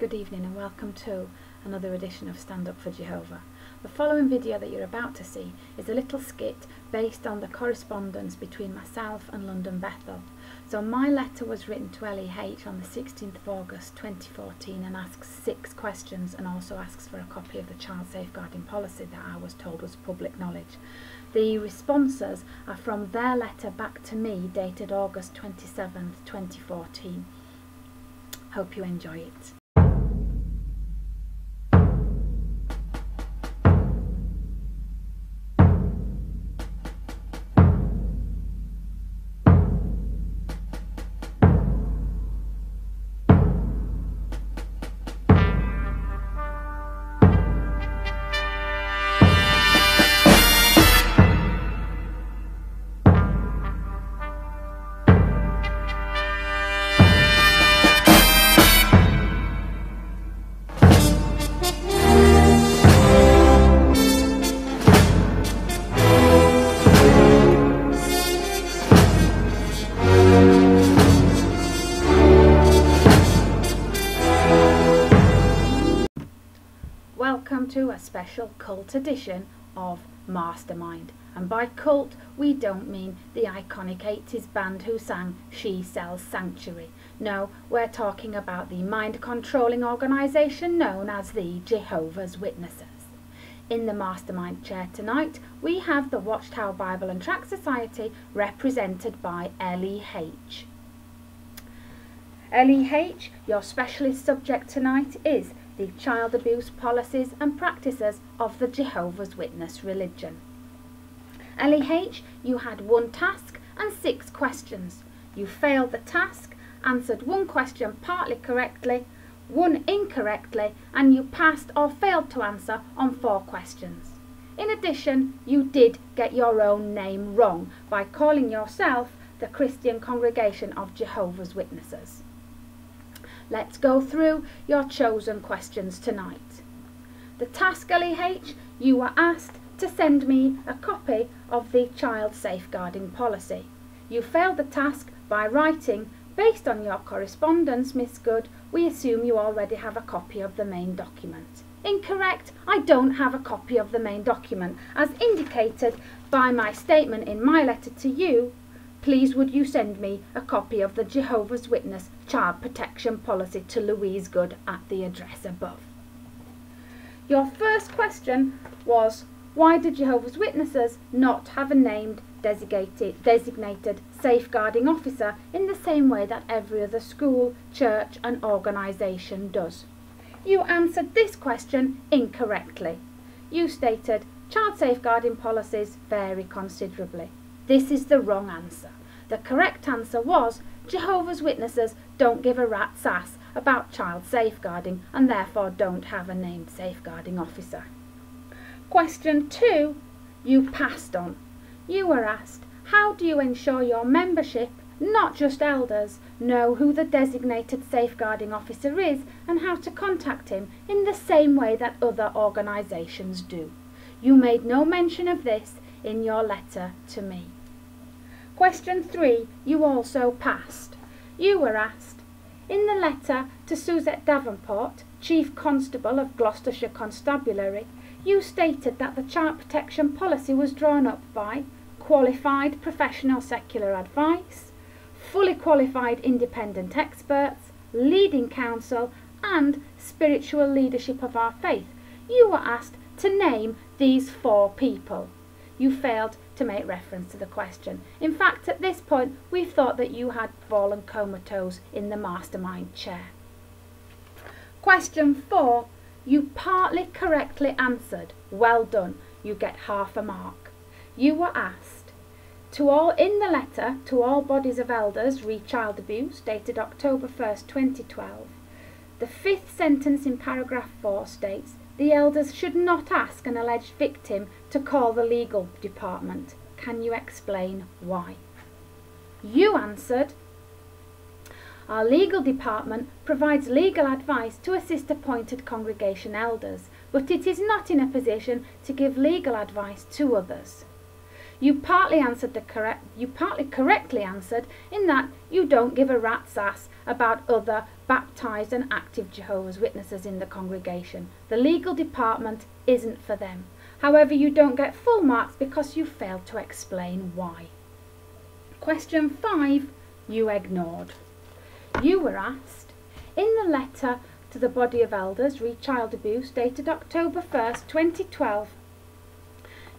good evening and welcome to another edition of Stand Up for Jehovah. The following video that you're about to see is a little skit based on the correspondence between myself and London Bethel. So my letter was written to LEH on the 16th of August 2014 and asks 6 questions and also asks for a copy of the child safeguarding policy that I was told was public knowledge. The responses are from their letter back to me dated August 27th, 2014. Hope you enjoy it. Welcome to a special cult edition of Mastermind, and by cult we don't mean the iconic 80s band who sang She Sells Sanctuary. No, we're talking about the mind-controlling organisation known as the Jehovah's Witnesses. In the Mastermind chair tonight we have the Watchtower Bible and Tract Society represented by LEH. LEH, your specialist subject tonight is the child abuse policies and practices of the Jehovah's Witness religion. LEH, you had 1 task and 6 questions. You failed the task, answered 1 question partly correctly, 1 incorrectly, and you passed or failed to answer on 4 questions. In addition, you did get your own name wrong by calling yourself the Christian Congregation of Jehovah's Witnesses. Let's go through your chosen questions tonight. The task, LEH, you were asked to send me a copy of the child safeguarding policy. You failed the task by writing, based on your correspondence, Miss Good, we assume you already have a copy of the main document. Incorrect, I don't have a copy of the main document, as indicated by my statement in my letter to you. Please would you send me a copy of the Jehovah's Witness Child Protection Policy to Louise Good at the address above. Your first question was, why do Jehovah's Witnesses not have a named designated safeguarding officer in the same way that every other school, church and organisation does? You answered this question incorrectly. You stated, child safeguarding policies vary considerably. This is the wrong answer. The correct answer was, Jehovah's Witnesses don't give a rat's ass about child safeguarding and therefore don't have a named safeguarding officer. Question 2, you passed on. You were asked, how do you ensure your membership, not just elders, know who the designated safeguarding officer is and how to contact him in the same way that other organisations do? You made no mention of this in your letter to me. Question 3, you also passed. You were asked, in the letter to Suzette Davenport, Chief Constable of Gloucestershire Constabulary, you stated that the child protection policy was drawn up by qualified professional secular advice, fully qualified independent experts, leading counsel and spiritual leadership of our faith. You were asked to name these 4 people. You failed to make reference to the question. In fact, at this point, we thought that you had fallen comatose in the mastermind chair. Question 4, you partly correctly answered. Well done. You get half a mark. You were asked, in the letter to all bodies of elders re child abuse, dated October 1st, 2012, the 5th sentence in paragraph 4 states, the elders should not ask an alleged victim to call the legal department. Can you explain why? You answered, our legal department provides legal advice to assist appointed congregation elders, but it is not in a position to give legal advice to others. You partly correctly answered in that you don't give a rat's ass about other baptised and active Jehovah's Witnesses in the congregation. The legal department isn't for them. However, you don't get full marks because you failed to explain why. Question 5, you ignored. You were asked, in the letter to the body of elders, re child abuse, dated October 1st, 2012,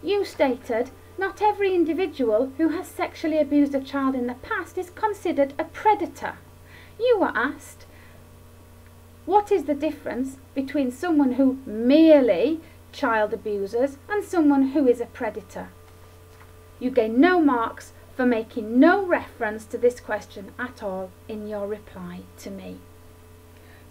you stated, not every individual who has sexually abused a child in the past is considered a predator. You were asked, what is the difference between someone who merely child abuses and someone who is a predator? You gain no marks for making no reference to this question at all in your reply to me.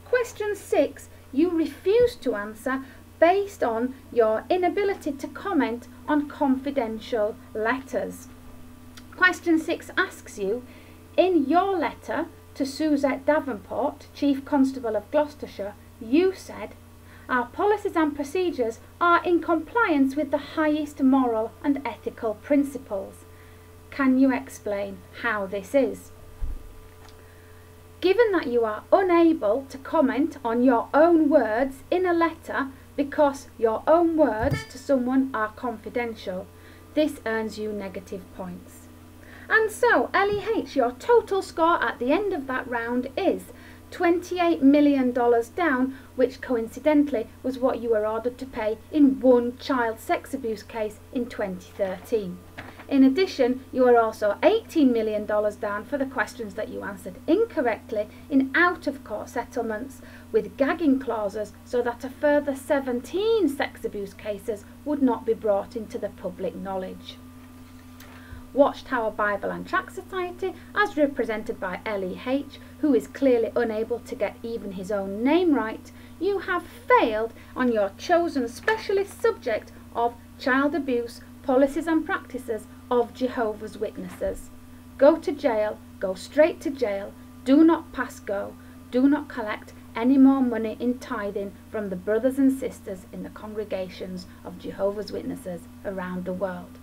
Question 6, you refused to answer based on your inability to comment on confidential letters. Question 6 asks you, in your letter to Suzette Davenport, Chief Constable of Gloucestershire, you said, our policies and procedures are in compliance with the highest moral and ethical principles. Can you explain how this is? Given that you are unable to comment on your own words in a letter because your own words to someone are confidential, this earns you negative points. And so, LEH, your total score at the end of that round is $28 million down, which coincidentally was what you were ordered to pay in one child sex abuse case in 2013. In addition, you are also $18 million down for the questions that you answered incorrectly in out-of-court settlements with gagging clauses, so that a further 17 sex abuse cases would not be brought into the public knowledge. Watchtower Bible and Tract Society, as represented by LEH, who is clearly unable to get even his own name right, you have failed on your chosen specialist subject of child abuse, policies and practices of Jehovah's Witnesses. Go to jail, go straight to jail, do not pass go, do not collect any more money in tithing from the brothers and sisters in the congregations of Jehovah's Witnesses around the world.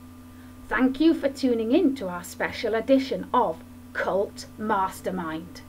Thank you for tuning in to our special edition of Cult Mastermind.